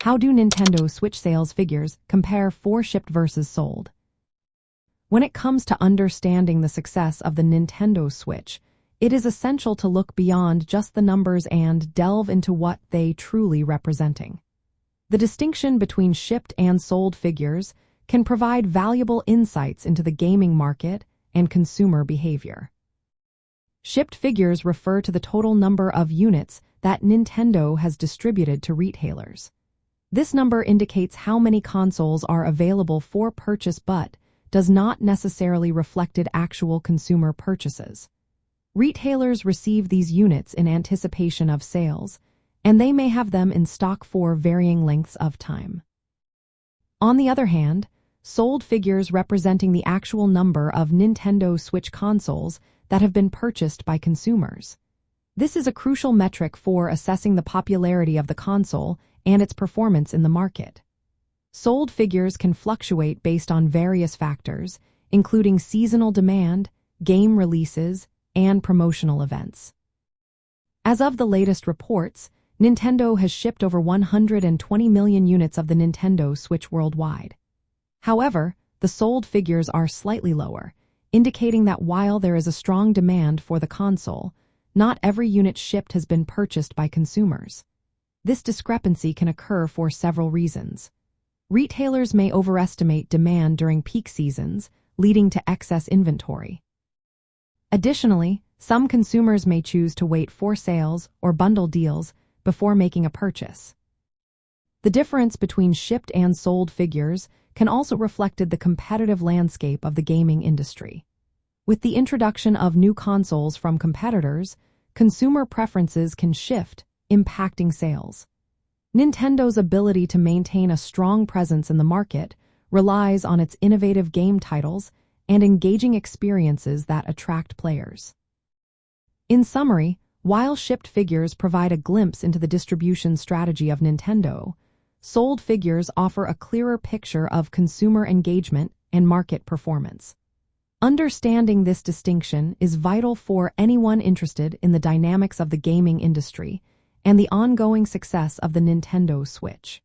How do Nintendo Switch sales figures compare for shipped versus sold? When it comes to understanding the success of the Nintendo Switch, it is essential to look beyond just the numbers and delve into what they truly representing. The distinction between shipped and sold figures can provide valuable insights into the gaming market and consumer behavior. Shipped figures refer to the total number of units that Nintendo has distributed to retailers. This number indicates how many consoles are available for purchase but does not necessarily reflect actual consumer purchases. Retailers receive these units in anticipation of sales, and they may have them in stock for varying lengths of time. On the other hand, sold figures representing the actual number of Nintendo Switch consoles that have been purchased by consumers. This is a crucial metric for assessing the popularity of the console and its performance in the market. Sold figures can fluctuate based on various factors, including seasonal demand, game releases, and promotional events. As of the latest reports, Nintendo has shipped over 120 million units of the Nintendo Switch worldwide. However, the sold figures are slightly lower, indicating that while there is a strong demand for the console, not every unit shipped has been purchased by consumers. This discrepancy can occur for several reasons. Retailers may overestimate demand during peak seasons, leading to excess inventory. Additionally, some consumers may choose to wait for sales or bundle deals before making a purchase. The difference between shipped and sold figures can also reflect the competitive landscape of the gaming industry. With the introduction of new consoles from competitors, consumer preferences can shift, impacting sales. Nintendo's ability to maintain a strong presence in the market relies on its innovative game titles and engaging experiences that attract players. In summary, while shipped figures provide a glimpse into the distribution strategy of Nintendo, sold figures offer a clearer picture of consumer engagement and market performance. Understanding this distinction is vital for anyone interested in the dynamics of the gaming industry and the ongoing success of the Nintendo Switch.